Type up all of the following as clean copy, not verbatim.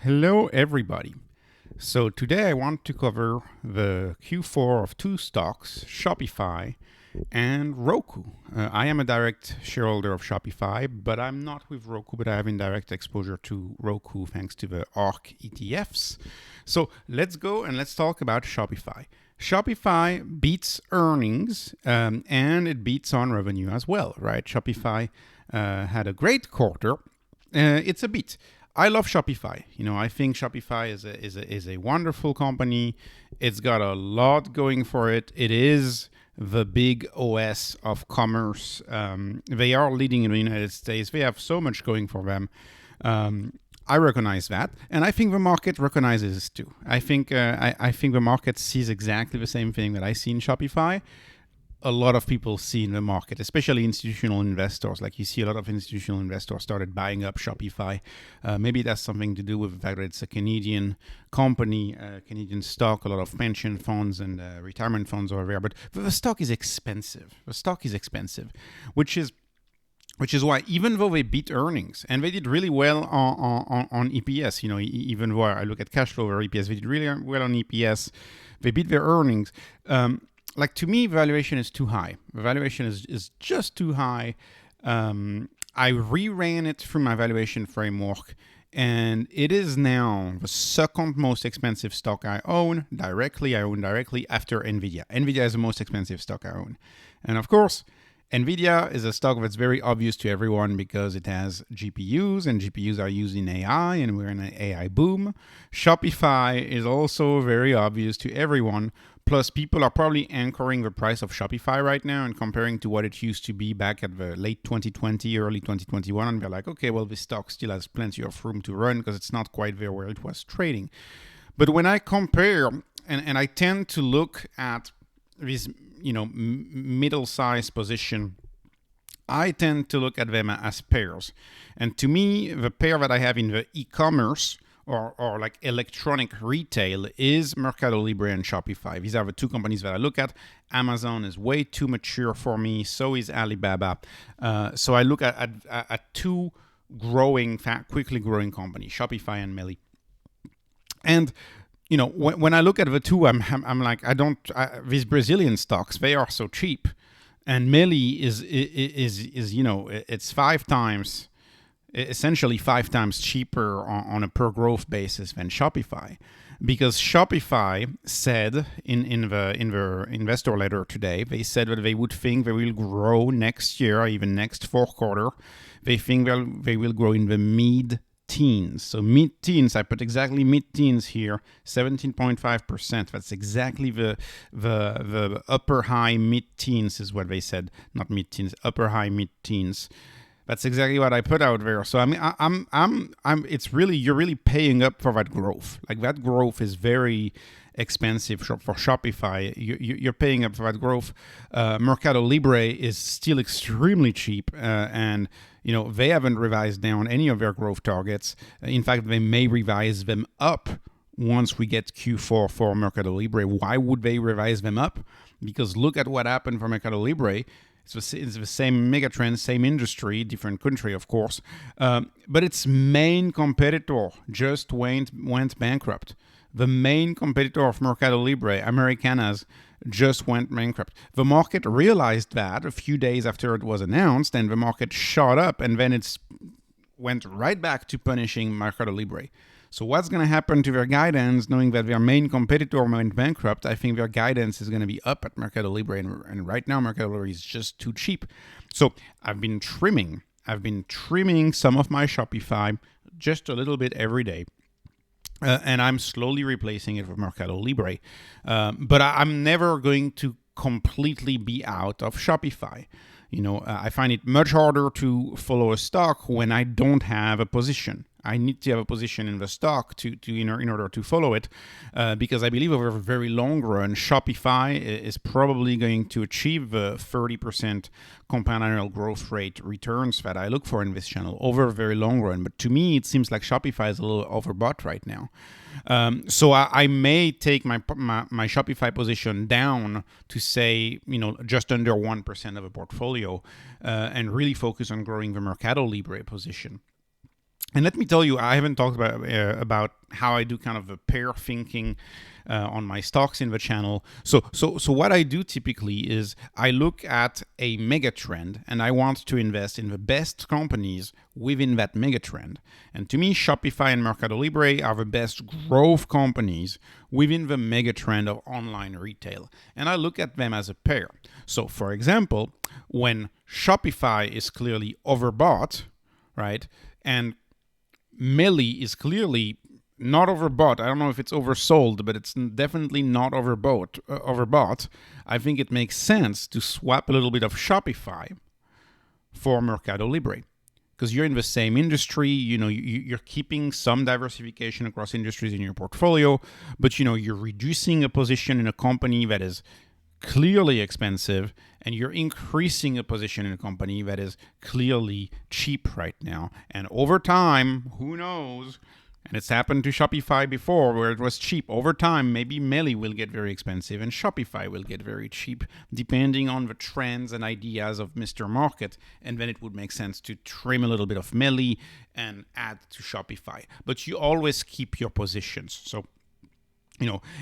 Hello, everybody. So today I want to cover the Q4 of two stocks, Shopify and Roku. I am a direct shareholder of Shopify, but I'm not with Roku, but I have indirect exposure to Roku thanks to the ARKK ETFs. So let's go and let's talk about Shopify. Shopify beats earnings and it beats on revenue as well, right? Shopify had a great quarter. It's a beat. I love Shopify. I think Shopify is a wonderful company. It's got a lot going for it. It is the big OS of commerce. They are leading in the United States. They have so much going for them. I recognize that, and I think the market recognizes this too. I think the market sees exactly the same thing that I see in Shopify. A lot of people see in the market, especially institutional investors. Like you see a lot of institutional investors started buying up Shopify. Maybe that's something to do with the fact that it's a Canadian company, Canadian stock, a lot of pension funds and retirement funds over there. But the stock is expensive. Which is why, even though they beat earnings, and they did really well on EPS, even though I look at cash flow or EPS, they did really well on EPS. They beat their earnings. To me, valuation is too high. The valuation is just too high. I reran it through my valuation framework, and it is now the second most expensive stock I own directly after NVIDIA. NVIDIA is the most expensive stock I own. And of course, NVIDIA is a stock that's very obvious to everyone because it has GPUs, and GPUs are used in AI, and we're in an AI boom. Shopify is also very obvious to everyone. Plus, people are probably anchoring the price of Shopify right now and comparing to what it used to be back at the late 2020, early 2021. And they're like, okay, well, this stock still has plenty of room to run because it's not quite there where it was trading. But when I compare, and I tend to look at this, middle-sized position, I tend to look at them as pairs. And to me, the pair that I have in the e-commerce or like electronic retail is MercadoLibre and Shopify. These are the two companies that I look at. Amazon is way too mature for me. So is Alibaba. So I look at two quickly growing companies, Shopify and Meli. And when I look at the two, I'm like, these Brazilian stocks, they are so cheap, and Meli is it's essentially five times cheaper on a per growth basis than Shopify, because Shopify said in the investor letter today, they said that they would think they will grow next year, or even next fourth quarter. They think they will grow in the mid-teens. So mid-teens, I put exactly mid-teens here, 17.5%. That's exactly the upper high mid-teens is what they said, not mid-teens, upper high mid-teens. That's exactly what I put out there. So it's really, you're really paying up for that growth. Like, that growth is very expensive for Shopify. You're paying up for that growth. MercadoLibre is still extremely cheap, and they haven't revised down any of their growth targets. In fact, they may revise them up once we get Q4 for MercadoLibre. Why would they revise them up? Because look at what happened for MercadoLibre. It's the same megatrend, same industry, different country, of course. But its main competitor just went bankrupt. The main competitor of MercadoLibre, Americanas, just went bankrupt. The market realized that a few days after it was announced, and the market shot up, and then it went right back to punishing MercadoLibre. So what's going to happen to their guidance, knowing that their main competitor went bankrupt? I think their guidance is going to be up at MercadoLibre, and right now MercadoLibre is just too cheap. So I've been trimming some of my Shopify just a little bit every day. And I'm slowly replacing it with MercadoLibre. But I'm never going to completely be out of Shopify. I find it much harder to follow a stock when I don't have a position. I need to have a position in the stock in order to follow it, because I believe over a very long run, Shopify is probably going to achieve the 30% compound annual growth rate returns that I look for in this channel over a very long run. But to me, it seems like Shopify is a little overbought right now. So I may take my Shopify position down to say, just under 1% of a portfolio, and really focus on growing the MercadoLibre position. And let me tell you, I haven't talked about how I do kind of a pair thinking on my stocks in the channel. So what I do typically is I look at a mega trend and I want to invest in the best companies within that mega trend. And to me, Shopify and MercadoLibre are the best growth companies within the mega trend of online retail. And I look at them as a pair. So for example, when Shopify is clearly overbought, right, and Melli is clearly not overbought. I don't know if it's oversold, but it's definitely not overbought. I think it makes sense to swap a little bit of Shopify for MercadoLibre because you're in the same industry. You're keeping some diversification across industries in your portfolio, but you're reducing a position in a company that is clearly expensive, and you're increasing a position in a company that is clearly cheap right now. And over time, who knows? And it's happened to Shopify before where it was cheap. Over time, maybe Melli will get very expensive and Shopify will get very cheap, depending on the trends and ideas of Mr. Market. And then it would make sense to trim a little bit of Melli and add to Shopify. But you always keep your positions. So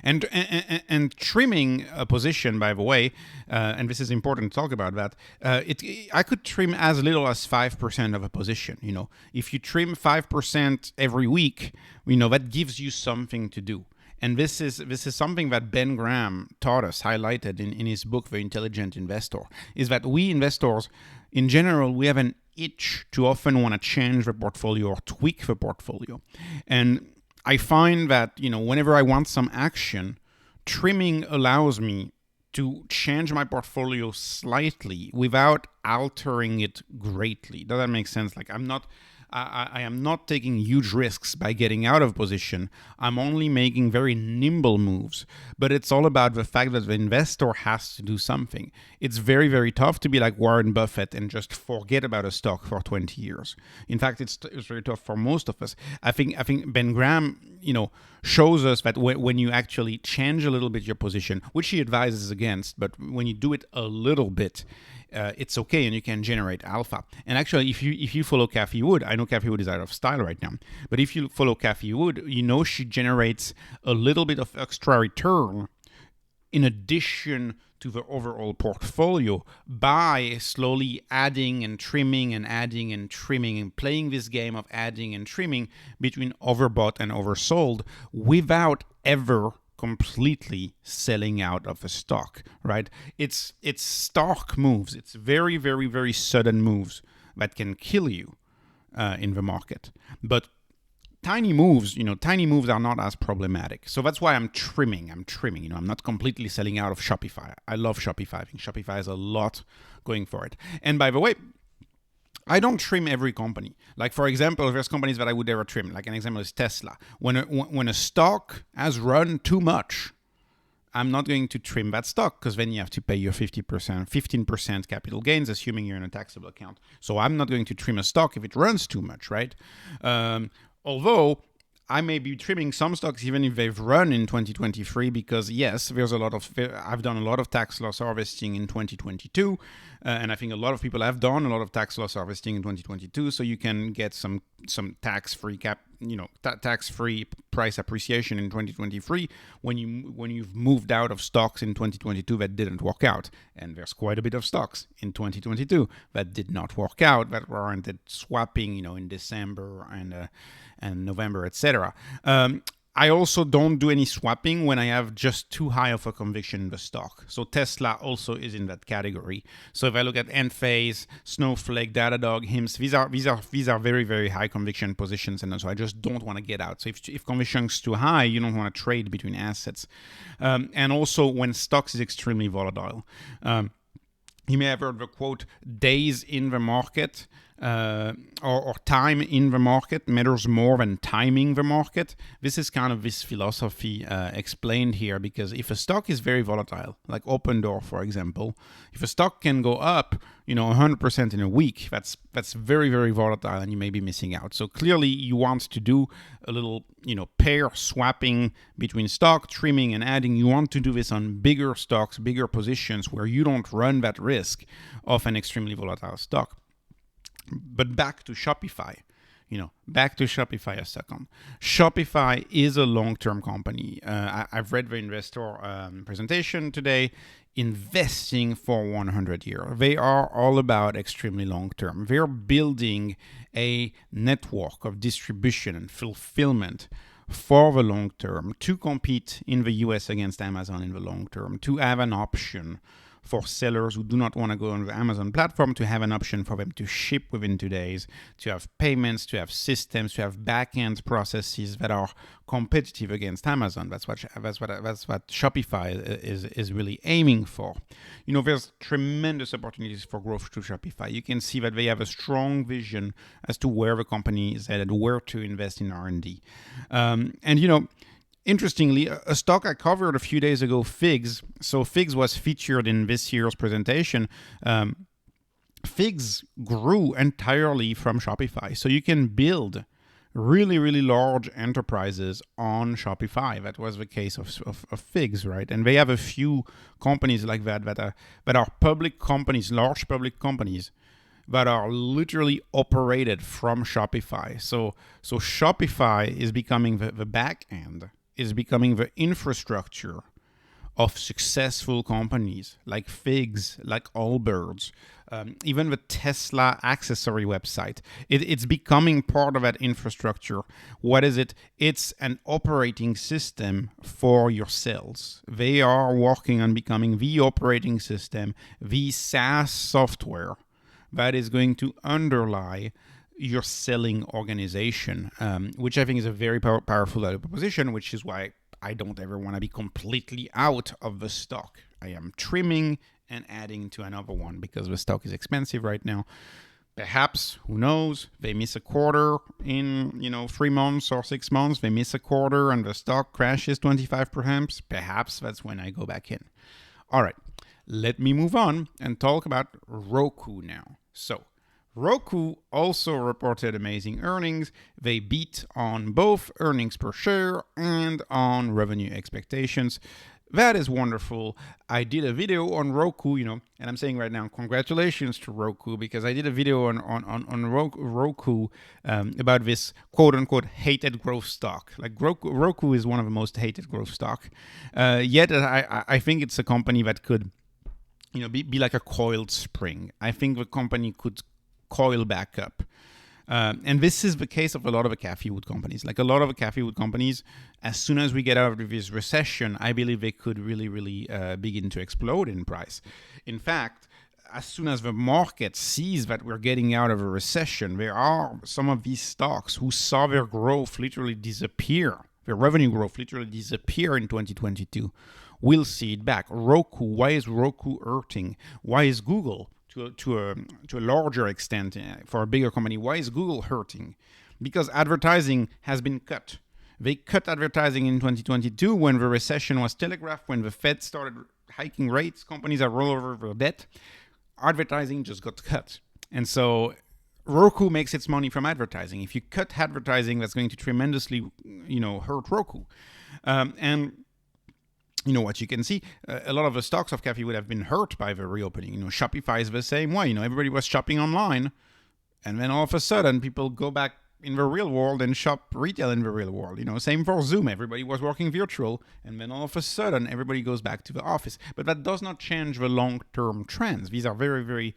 and trimming a position, by the way, and this is important to talk about that. I could trim as little as 5% of a position. If you trim 5% every week, that gives you something to do. And this is something that Ben Graham taught us, highlighted in his book, The Intelligent Investor, is that we investors, in general, we have an itch to often want to change the portfolio or tweak the portfolio. And I find that, whenever I want some action, trimming allows me to change my portfolio slightly without altering it greatly. Does that make sense? Like I am not taking huge risks by getting out of position. I'm only making very nimble moves. But it's all about the fact that the investor has to do something. It's very, very tough to be like Warren Buffett and just forget about a stock for 20 years. In fact, it's very tough for most of us. I think Ben Graham, shows us that when you actually change a little bit your position, which he advises against, but when you do it a little bit, it's okay and you can generate alpha. And actually, if you follow Cathie Wood, I know Cathie Wood is out of style right now, but if you follow Cathie Wood, she generates a little bit of extra return in addition to the overall portfolio by slowly adding and trimming and adding and trimming and playing this game of adding and trimming between overbought and oversold without ever completely selling out of a stock, right? It's stark moves. It's very, very, very sudden moves that can kill you in the market. But tiny moves are not as problematic. So that's why I'm trimming. I'm not completely selling out of Shopify. I love Shopify. I think Shopify has a lot going for it. And by the way, I don't trim every company. Like, for example, there's companies that I would never trim. Like an example is Tesla. When a stock has run too much, I'm not going to trim that stock because then you have to pay your 15% capital gains, assuming you're in a taxable account. So I'm not going to trim a stock if it runs too much, right? Although I may be trimming some stocks even if they've run in 2023 because, yes, I've done a lot of tax loss harvesting in 2022, and I think a lot of people have done a lot of tax loss harvesting in 2022, so you can get some tax-free tax-free price appreciation in 2023 when you've moved out of stocks in 2022 that didn't work out. And there's quite a bit of stocks in 2022 that did not work out, that warranted swapping, in December and November, etc. I also don't do any swapping when I have just too high of a conviction in the stock. So Tesla also is in that category. So if I look at Enphase, Snowflake, Datadog, HIMS, these are very, very high conviction positions, and so I just don't want to get out. So if conviction is too high, you don't want to trade between assets. And also when stocks is extremely volatile. You may have heard the quote, days in the market or time in the market matters more than timing the market. This is kind of this philosophy explained here, because if a stock is very volatile, like Open Door, for example, if a stock can go up, 100% in a week, that's very, very volatile, and you may be missing out. So clearly you want to do a little, pair swapping between stock, trimming and adding. You want to do this on bigger stocks, bigger positions where you don't run that risk of an extremely volatile stock. But back to Shopify, back to Shopify a second. Shopify is a long-term company. I've read the investor presentation today. Investing for 100 years. They are all about extremely long-term. They're building a network of distribution and fulfillment for the long term to compete in the US against Amazon in the long term, to have an option for sellers who do not want to go on the Amazon platform, to have an option for them to ship within 2 days, to have payments, to have systems, to have back-end processes that are competitive against Amazon. That's what Shopify is really aiming for. There's tremendous opportunities for growth through Shopify. You can see that they have a strong vision as to where the company is headed, where to invest in R&D. Interestingly, a stock I covered a few days ago, Figs. So Figs was featured in this year's presentation. Figs grew entirely from Shopify. So you can build really, really large enterprises on Shopify. That was the case of Figs, right? And they have a few companies like that are public companies, large public companies, that are literally operated from Shopify. So Shopify is becoming the back end, is becoming the infrastructure of successful companies like Figs, like Allbirds, even the Tesla accessory website. It's becoming part of that infrastructure. What is it? It's an operating system for your sales. They are working on becoming the operating system, the SaaS software that is going to underlie your selling organization, which I think is a very powerful value proposition, which is why I don't ever want to be completely out of the stock. I am trimming and adding to another one because the stock is expensive right now. Perhaps, who knows, they miss a quarter in 3 months or 6 months. They miss a quarter and the stock crashes 25%. Perhaps that's when I go back in. All right, let me move on and talk about Roku now. So Roku also reported amazing earnings. They beat on both earnings per share and on revenue expectations. That is wonderful. I did a video on Roku, and I'm saying right now, congratulations to Roku, because I did a video on Roku about this quote-unquote hated growth stock. Like Roku is one of the most hated growth stock. Yet I think it's a company that could be like a coiled spring. I think the company could coil back up. And this is the case of a lot of the Cathie Wood companies. Like a lot of the Cathie Wood companies, as soon as we get out of this recession, I believe they could really, really begin to explode in price. In fact, as soon as the market sees that we're getting out of a recession, there are some of these stocks who saw their growth literally disappear, their revenue growth literally disappear in 2022. We'll see it back. Roku, why is Roku hurting? Why is Google, to a larger extent, for a bigger company, why is Google hurting? Because advertising has been cut. They cut advertising in 2022 when the recession was telegraphed, when the Fed started hiking rates, companies that roll over their debt. Advertising just got cut. And so Roku makes its money from advertising. If you cut advertising, that's going to tremendously, hurt Roku. And what you can see, a lot of the stocks of Cathie Wood have been hurt by the reopening. Shopify is the same way. Everybody was shopping online, and then all of a sudden, people go back in the real world and shop retail in the real world. Same for Zoom. Everybody was working virtual, and then all of a sudden, everybody goes back to the office. But that does not change the long-term trends. These are very, very,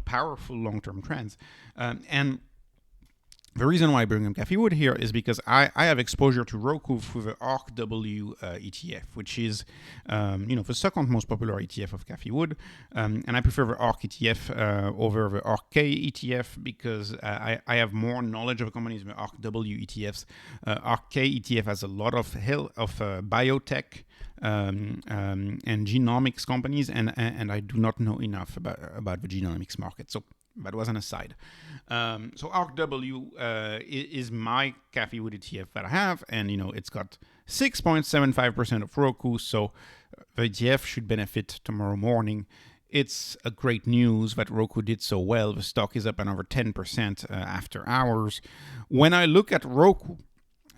powerful long-term trends. And the reason why I bring up Cathie Wood here is because I have exposure to Roku through the ARKK ETF, which is, the second most popular ETF of Cathie Wood. And I prefer the ARK ETF over the ARKK ETF because I have more knowledge of companies than the ARKK ETFs. ARKK ETF has a lot of biotech and genomics companies, and I do not know enough about the genomics market. So that was an aside. So ARKW is my Cathie Wood ETF that I have, and it's got 6.75% of Roku, so the ETF should benefit tomorrow morning. It's a great news that Roku did so well. The stock is up another 10% after hours. When I look at Roku,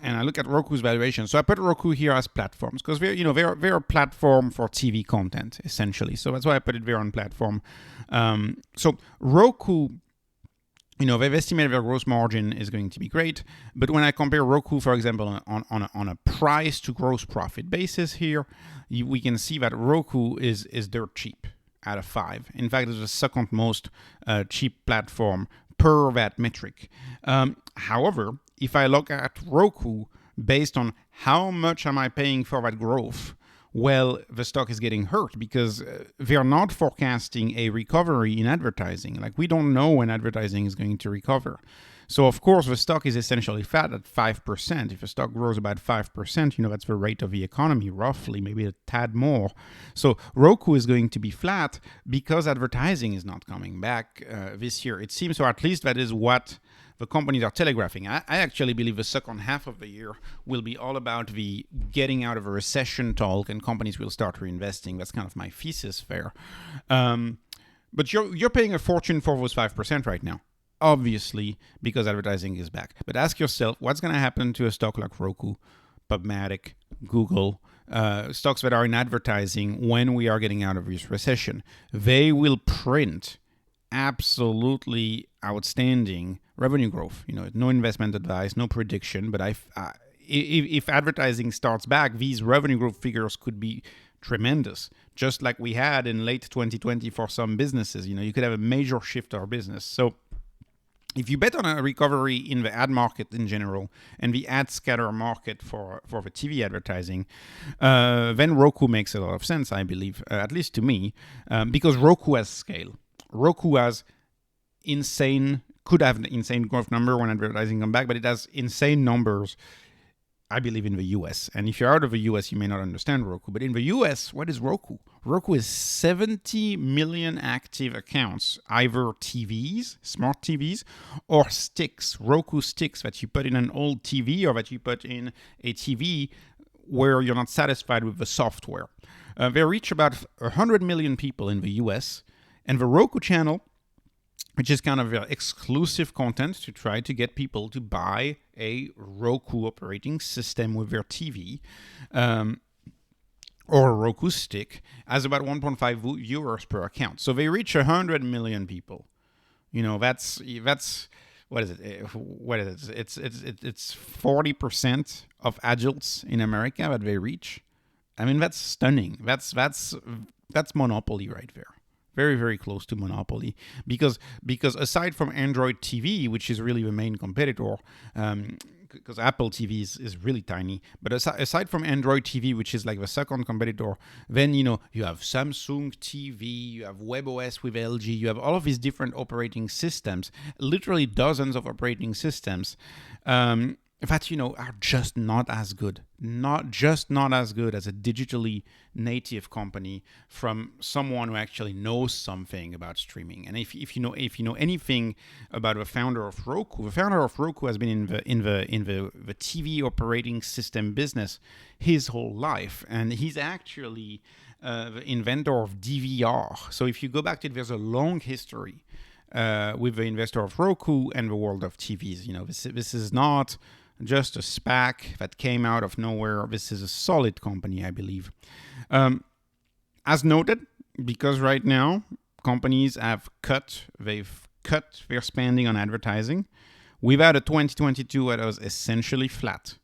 and I look at Roku's valuation, so I put Roku here as platforms because they're a platform for TV content essentially. So that's why I put it there on platform. So Roku They've estimated their gross margin is going to be great, but when I compare Roku, for example, on a price to gross profit basis here, we can see that Roku is dirt cheap out of 5. In fact, it's the second most cheap platform per that metric. However, if I look at Roku based on how much am I paying for that growth, well, the stock is getting hurt because they are not forecasting a recovery in advertising. Like, we don't know when advertising is going to recover. So, of course, the stock is essentially flat at 5%. If the stock grows about 5%, that's the rate of the economy, roughly, maybe a tad more. So, Roku is going to be flat because advertising is not coming back this year. It seems, or at least that is what the companies are telegraphing. I actually believe the second half of the year will be all about the getting out of a recession talk, and companies will start reinvesting. That's kind of my thesis there. But you're paying a fortune for those 5% right now, obviously, because advertising is back. But ask yourself, what's going to happen to a stock like Roku, PubMatic, Google, stocks that are in advertising when we are getting out of this recession? They will print absolutely outstanding revenue growth. No investment advice, no prediction, but if advertising starts back, these revenue growth figures could be tremendous, just like we had in late 2020 for some businesses. You could have a major shift to our business. So if you bet on a recovery in the ad market in general and the ad scatter market for the TV advertising, then Roku makes a lot of sense, I believe, at least to me, because Roku has scale. Roku has could have an insane growth number when advertising come back, but it has insane numbers, I believe, in the US. And if you're out of the US, you may not understand Roku. But in the US, what is Roku? Roku is 70 million active accounts, either TVs, smart TVs, or sticks, Roku sticks that you put in an old TV or that you put in a TV where you're not satisfied with the software. They reach about 100 million people in the US. And the Roku channel, which is kind of exclusive content to try to get people to buy a Roku operating system with their TV, or a Roku stick, has about 1.5 viewers per account. So they reach 100 million people. That's what is it? What is it? It's 40% of adults in America that they reach. I mean, that's stunning. That's monopoly right there. Very, very close to monopoly, because aside from Android TV, which is really the main competitor, because Apple TV is really tiny, but aside from Android TV, which is like the second competitor, then you have Samsung TV, you have WebOS with LG, you have all of these different operating systems, literally dozens of operating systems. That are just not as good, not as good as a digitally native company from someone who actually knows something about streaming. And if you know anything about the founder of Roku, has been in the TV operating system business his whole life, and he's actually the inventor of DVR. So if you go back to it, there's a long history with the investor of Roku and the world of TVs. This is not just a SPAC that came out of nowhere. This is a solid company, I believe. As noted, because right now companies they've cut their spending on advertising. We've had a 2022 that was essentially flat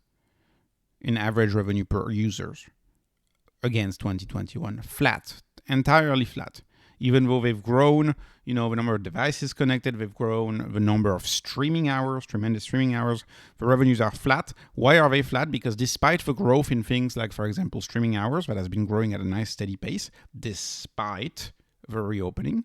in average revenue per users against 2021. Flat, entirely flat. Even though they've grown, the number of devices connected, they've grown the number of streaming hours, tremendous streaming hours. The revenues are flat. Why are they flat? Because despite the growth in things like, for example, streaming hours, that has been growing at a nice steady pace, despite the reopening,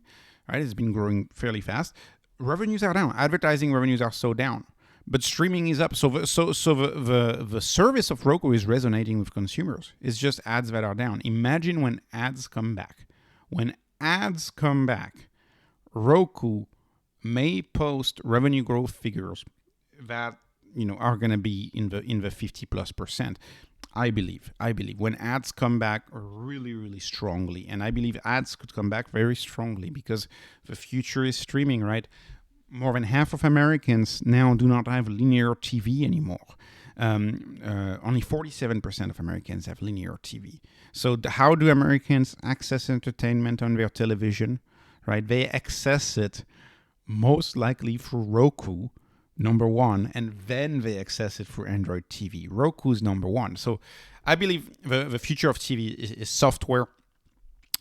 right? It's been growing fairly fast. Revenues are down. Advertising revenues are so down. But streaming is up. So the service of Roku is resonating with consumers. It's just ads that are down. Imagine when ads come back. When ads come back, Roku may post revenue growth figures that are going to be in the 50+%. I believe when ads come back really, really strongly, and I believe ads could come back very strongly because the future is streaming, right? More than half of Americans now do not have linear TV anymore. Only 47% of Americans have linear TV. So how do Americans access entertainment on their television? Right? They access it most likely through Roku, number one, and then they access it through Android TV. Roku is number one. So I believe the future of TV is software.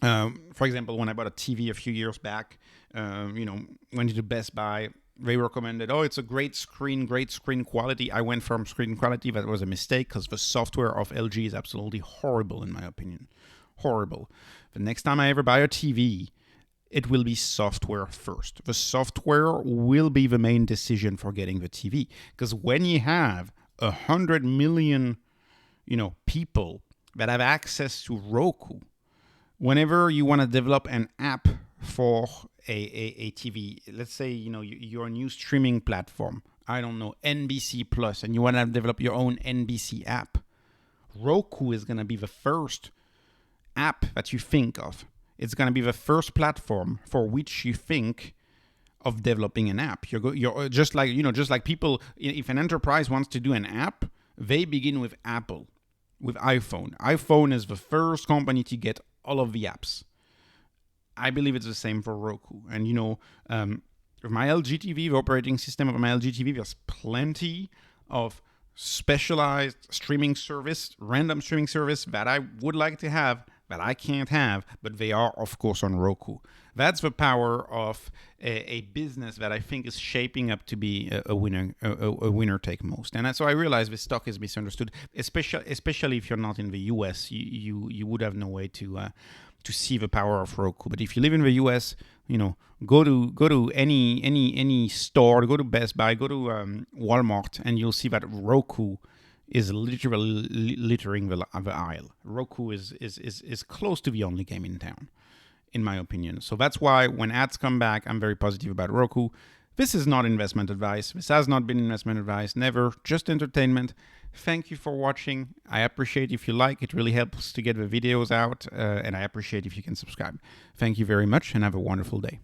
For example, when I bought a TV a few years back, went to Best Buy, they recommended, it's a great screen quality. I went from screen quality. That was a mistake because the software of LG is absolutely horrible, in my opinion. Horrible. The next time I ever buy a TV, it will be software first. The software will be the main decision for getting the TV. Because when you have 100 million, people that have access to Roku, whenever you want to develop an app for a TV, let's say, you're a new streaming platform, I don't know, NBC Plus, and you want to develop your own NBC app, Roku is going to be the first app that you think of. It's going to be the first platform for which you think of developing an app. You're just like people, if an enterprise wants to do an app, they begin with Apple, with iPhone. iPhone is the first company to get all of the apps. I believe it's the same for Roku. And, with my LG TV, the operating system of my LG TV, there's plenty of specialized streaming service, random streaming service that I would like to have, that I can't have, but they are, of course, on Roku. That's the power of a business that I think is shaping up to be a winner take most. And so I realize this stock is misunderstood, especially if you're not in the US. You would have no way to see the power of Roku. But if you live in the US, go to any store, go to Best Buy, go to Walmart, and you'll see that Roku is literally littering the aisle. Roku is close to the only game in town, in my opinion. So that's why when ads come back, I'm very positive about Roku. This is not investment advice. This has not been investment advice. Never. Just entertainment. Thank you for watching. I appreciate if you like. It really helps to get the videos out. And I appreciate if you can subscribe. Thank you very much and have a wonderful day.